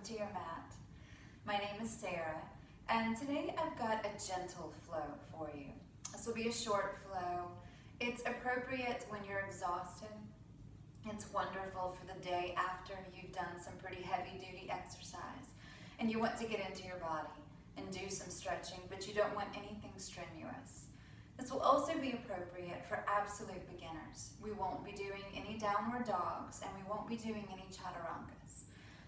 to your mat. My name is Sarah, and today I've got a gentle flow for you. This will be a short flow. It's appropriate when you're exhausted. It's wonderful for the day after you've done some pretty heavy-duty exercise, and you want to get into your body and do some stretching, but you don't want anything strenuous. This will also be appropriate for absolute beginners. We won't be doing any downward dogs, and we won't be doing any chatarangas.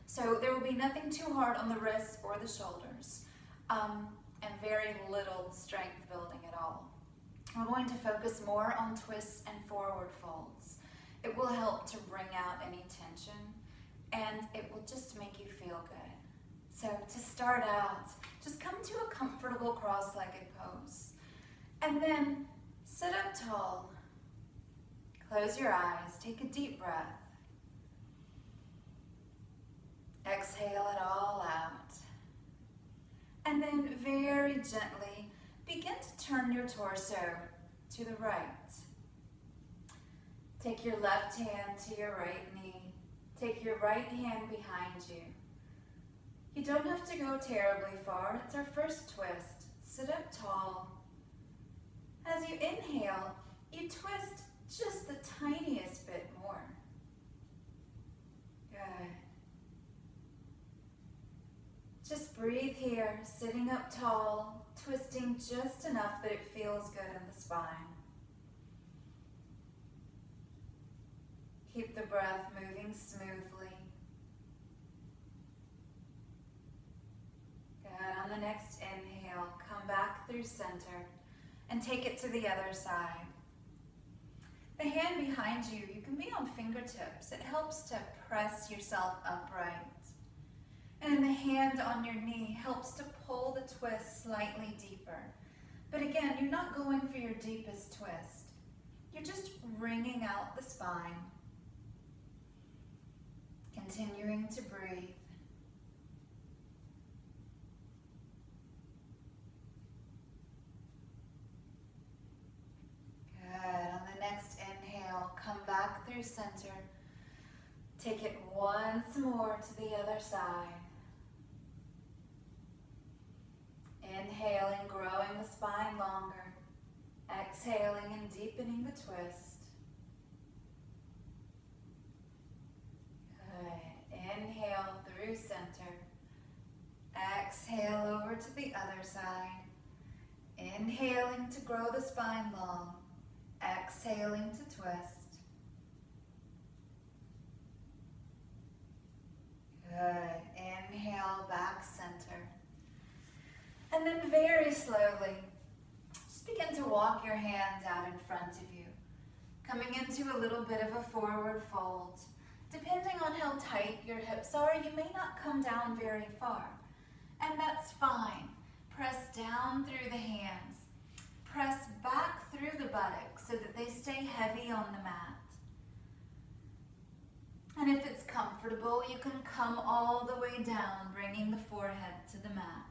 So there will be nothing too hard on the wrists or the shoulders, and very little strength building at all. We're going to focus more on twists and forward folds. It will help to bring out any tension, and it will just make you feel good. So to start out, just come to a comfortable cross-legged pose. And then sit up tall. Close your eyes, take a deep breath. Exhale it all out. And then very gently begin to turn your torso to the right. Take your left hand to your right knee. Take your right hand behind you. You don't have to go terribly far. It's our first twist. Sit up tall. As you inhale, you twist just the tiniest bit more. Good. Just breathe here, sitting up tall, twisting just enough that it feels good in the spine. Keep the breath moving smoothly. Good. On the next inhale, come back through center and take it to the other side. The hand behind you, you can be on fingertips. It helps to press yourself upright. And the hand on your knee helps to pull the twist slightly deeper. But again, you're not going for your deepest twist. You're just wringing out the spine. Continuing to breathe. Good. On the next inhale, come back through center. Take it once more to the other side. Inhaling, growing the spine longer. Exhaling and deepening the twist. Good. Inhale through center. Exhale over to the other side. Inhaling to grow the spine long. Exhaling to twist. Good. Inhale, back center. And then very slowly, just begin to walk your hands out in front of you, coming into a little bit of a forward fold. Depending on how tight your hips are, you may not come down very far, and that's fine. Press down through the hands. Press back through the buttocks so that they stay heavy on the mat. And if it's comfortable, you can come all the way down, bringing the forehead to the mat.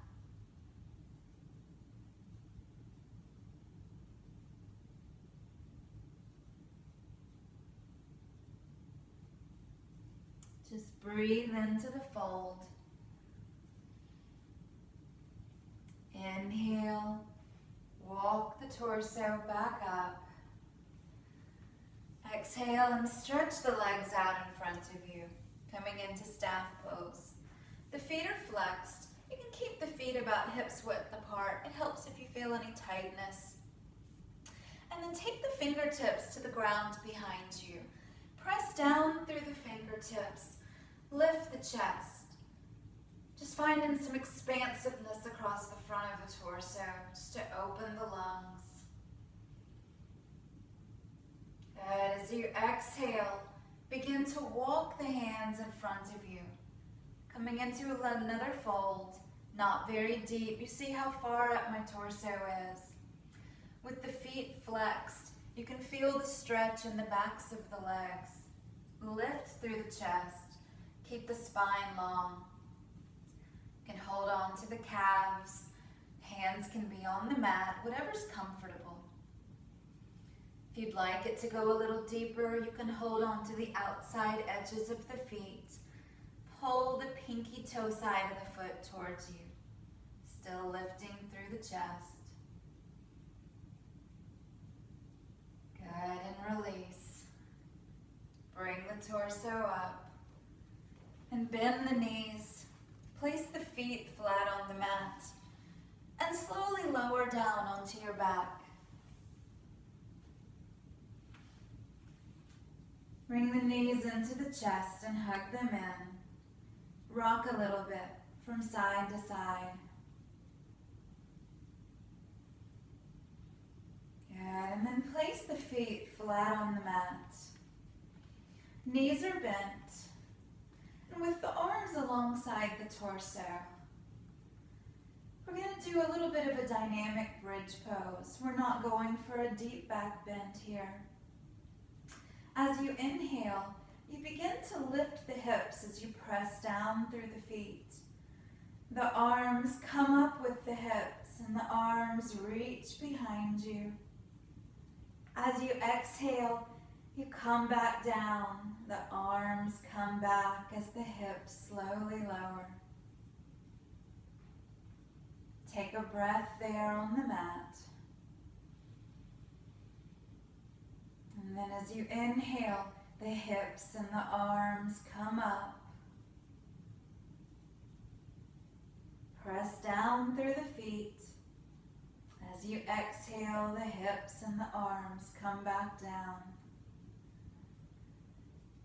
Just breathe into the fold. Inhale. Walk the torso back up. Exhale and stretch the legs out in front of you, coming into staff pose. The feet are flexed. You can keep the feet about hips width apart. It helps if you feel any tightness. And then take the fingertips to the ground behind you. Press down through the fingertips. Lift the chest. Just finding some expansiveness across the front of the torso, just to open the lungs. Good. As you exhale, begin to walk the hands in front of you. Coming into another fold, not very deep. You see how far up my torso is. With the feet flexed, you can feel the stretch in the backs of the legs. Lift through the chest. Keep the spine long. You can hold on to the calves. Hands can be on the mat, whatever's comfortable. If you'd like it to go a little deeper, you can hold on to the outside edges of the feet. pull the pinky toe side of the foot towards you. Still lifting through the chest. Good, and release. Bring the torso up. And bend the knees. Place the feet flat on the mat. And slowly lower down onto your back. Bring the knees into the chest and hug them in. Rock a little bit from side to side. Good, and then place the feet flat on the mat. Knees are bent. And with the arms alongside the torso, we're going to do a little bit of a dynamic bridge pose. We're not going for a deep back bend here. As you inhale, you begin to lift the hips as you press down through the feet. The arms come up with the hips and the arms reach behind you. As you exhale, you come back down. The arms come back as the hips slowly lower. Take a breath there on the mat. And then as you inhale, the hips and the arms come up. Press down through the feet. As you exhale, the hips and the arms come back down.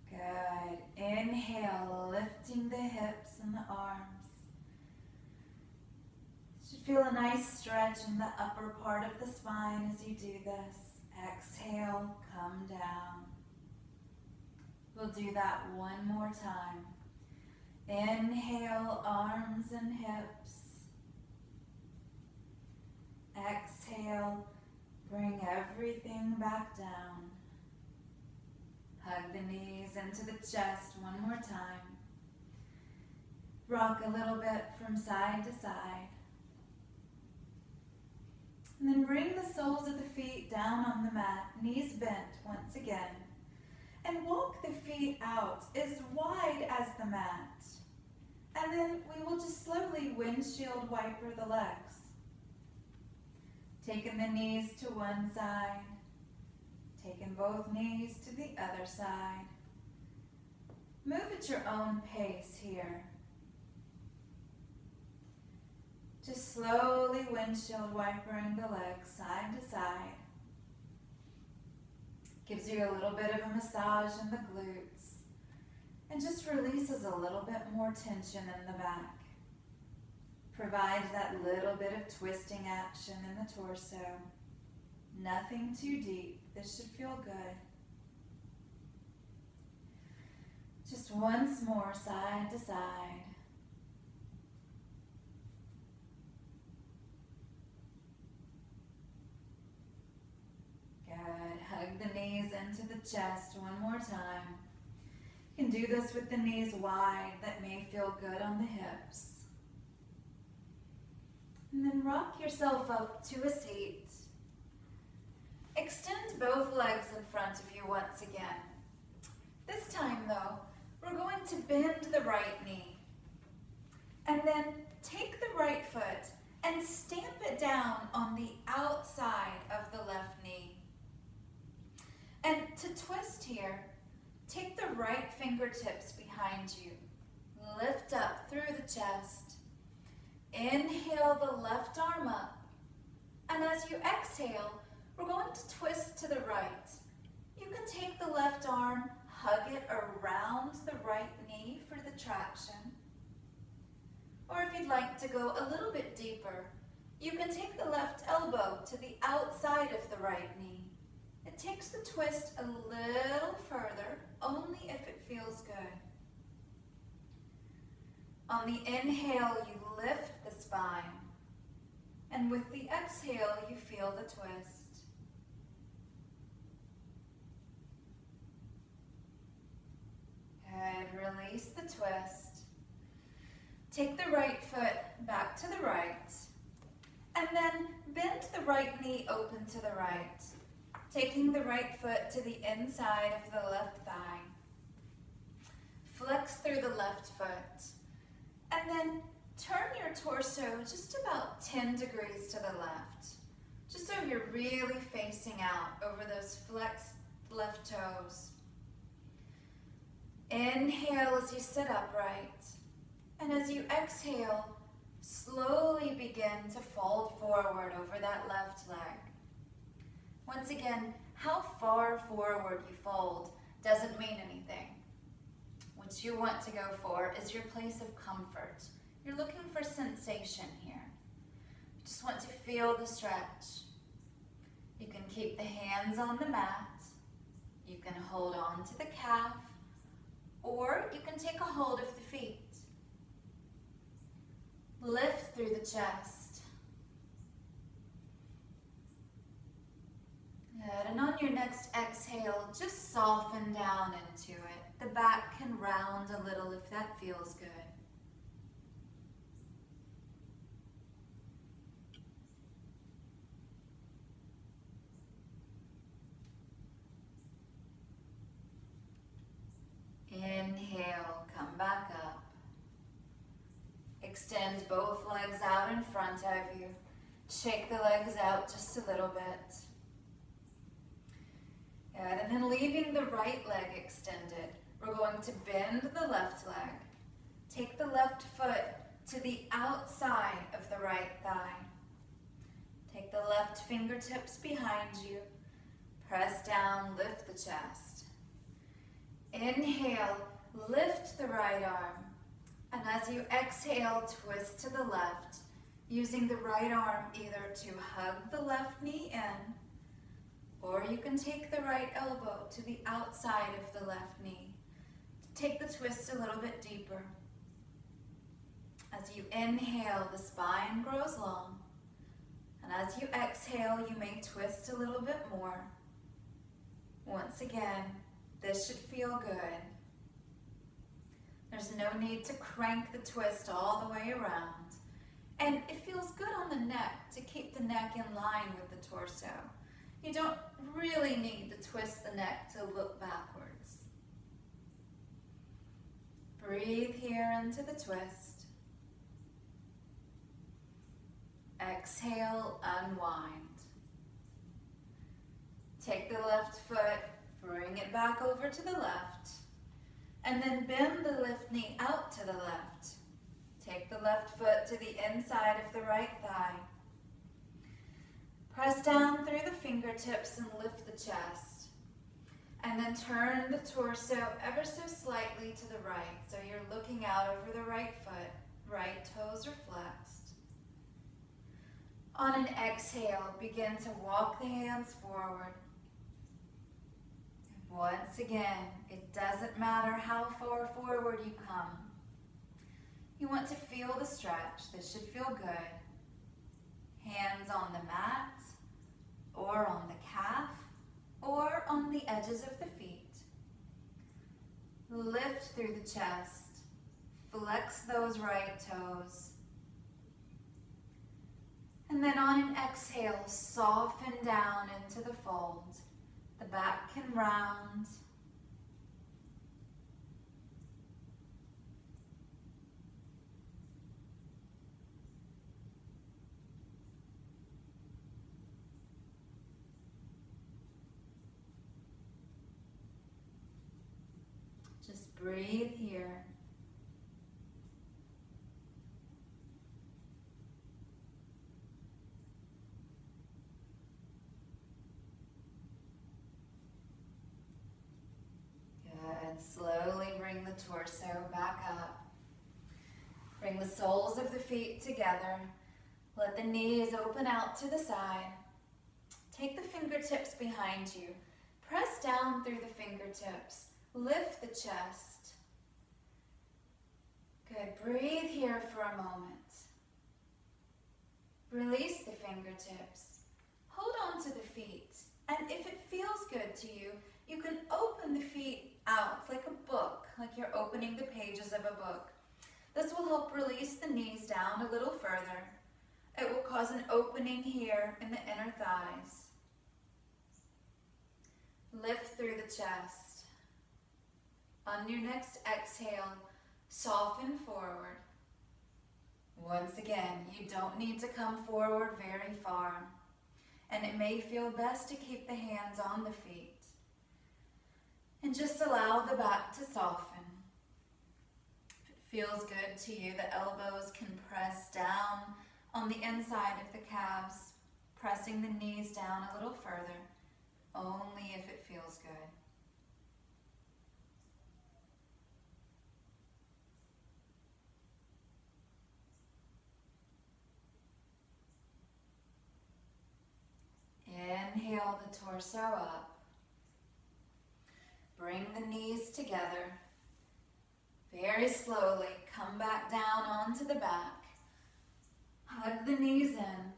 Good. Inhale, lifting the hips and the arms. You should feel a nice stretch in the upper part of the spine as you do this. Exhale, come down. We'll do that one more time. Inhale, arms and hips. Exhale, bring everything back down. Hug the knees into the chest one more time. Rock a little bit from side to side. And then bring the soles of the feet down on the mat, knees bent once again. And walk the feet out as wide as the mat. And then we will just slowly windshield wiper the legs. Taking the knees to one side. Taking both knees to the other side. Move at your own pace here. Just slowly windshield wipering the legs side to side. Gives you a little bit of a massage in the glutes. And just releases a little bit more tension in the back. Provides that little bit of twisting action in the torso. Nothing too deep. This should feel good. Just once more, side to side. Good. Hug the knees into the chest one more time. You can do this with the knees wide. That may feel good on the hips. And then rock yourself up to a seat. Extend both legs in front of you once again. This time though, we're going to bend the right knee. And then take the right foot and stamp it down on the outside of the left knee. And to twist here, take the right fingertips behind you. Lift up through the chest. Inhale the left arm up. And as you exhale, we're going to twist to the right. You can take the left arm, hug it around the right knee for the traction. Or if you'd like to go a little bit deeper, you can take the left elbow to the outside of the right knee. It takes the twist a little further, only if it feels good. On the inhale, you lift the spine. And with the exhale, you feel the twist. Good. Release the twist. Take the right foot back to the right. And then bend the right knee open to the right. Taking the right foot to the inside of the left thigh. Flex through the left foot. And then turn your torso just about 10 degrees to the left. Just so you're really facing out over those flexed left toes. Inhale as you sit upright. And as you exhale, slowly begin to fold forward over that left leg. Once again, how far forward you fold doesn't mean anything. What you want to go for is your place of comfort. You're looking for sensation here. You just want to feel the stretch. You can keep the hands on the mat. You can hold on to the calf, or you can take a hold of the feet. Lift through the chest. Good. And on your next exhale, just soften down into it. The back can round a little if that feels good. Inhale, come back up. Extend both legs out in front of you. Shake the legs out just a little bit. Good. And then leaving the right leg extended, we're going to bend the left leg. Take the left foot to the outside of the right thigh. Take the left fingertips behind you. Press down, lift the chest. Inhale, lift the right arm. And as you exhale, twist to the left, using the right arm either to hug the left knee in, or you can take the right elbow to the outside of the left knee. Take the twist a little bit deeper. As you inhale, the spine grows long. And as you exhale, you may twist a little bit more. Once again, this should feel good. There's no need to crank the twist all the way around. And it feels good on the neck to keep the neck in line with the torso. You don't really need to twist the neck to look backwards. Breathe here into the twist. Exhale, unwind. Take the left foot, bring it back over to the left, and then bend the left knee out to the left. Take the left foot to the inside of the right thigh. Press down through the fingertips and lift the chest. And then turn the torso ever so slightly to the right, so you're looking out over the right foot. Right toes are flexed. On an exhale, begin to walk the hands forward. Once again, it doesn't matter how far forward you come. You want to feel the stretch. This should feel good. Hands on the mat, or on the calf, or on the edges of the feet. Lift through the chest. Flex those right toes. And then on an exhale, soften down into the fold. The back can round. Just breathe here. Good. Slowly bring the torso back up. Bring the soles of the feet together. Let the knees open out to the side. Take the fingertips behind you. Press down through the fingertips. Lift the chest. Good. Breathe here for a moment. Release the fingertips. Hold on to the feet. And if it feels good to you, you can open the feet out like a book, like you're opening the pages of a book. This will help release the knees down a little further. It will cause an opening here in the inner thighs. Lift through the chest. On your next exhale, soften forward. Once again, you don't need to come forward very far, and it may feel best to keep the hands on the feet. And just allow the back to soften. If it feels good to you, the elbows can press down on the inside of the calves, pressing the knees down a little further, only if it feels good. Inhale the torso up. Bring the knees together. Very slowly come back down onto the back. Hug the knees in.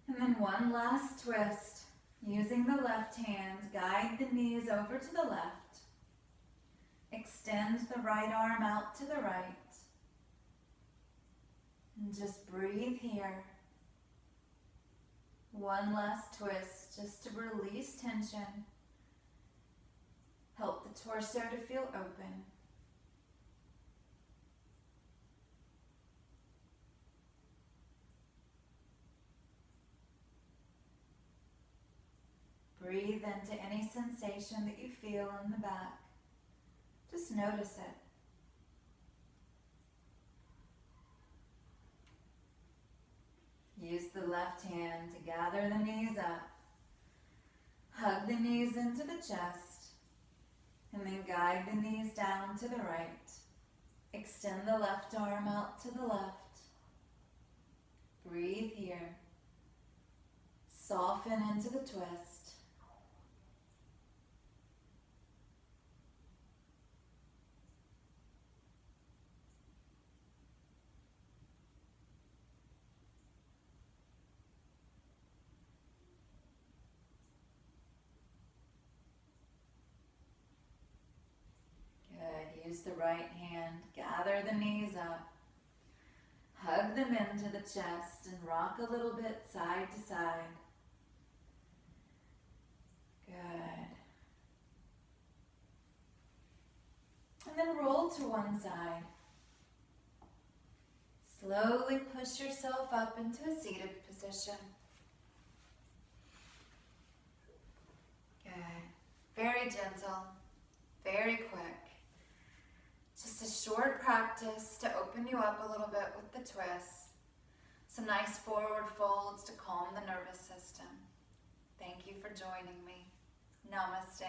And then one last twist. Using the left hand, guide the knees over to the left. Extend the right arm out to the right. And just breathe here. One last twist just to release tension. Help the torso to feel open. Breathe into any sensation that you feel in the back. Just notice it. Use the left hand to gather the knees up. Hug the knees into the chest. And then guide the knees down to the right. Extend the left arm out to the left. Breathe here. Soften into the twist. Use the right hand, gather the knees up, hug them into the chest and rock a little bit side to side. Good. And then roll to one side. Slowly push yourself up into a seated position. Good. Very gentle, very quick. Just a short practice to open you up a little bit with the twists. Some nice forward folds to calm the nervous system. Thank you for joining me. Namaste.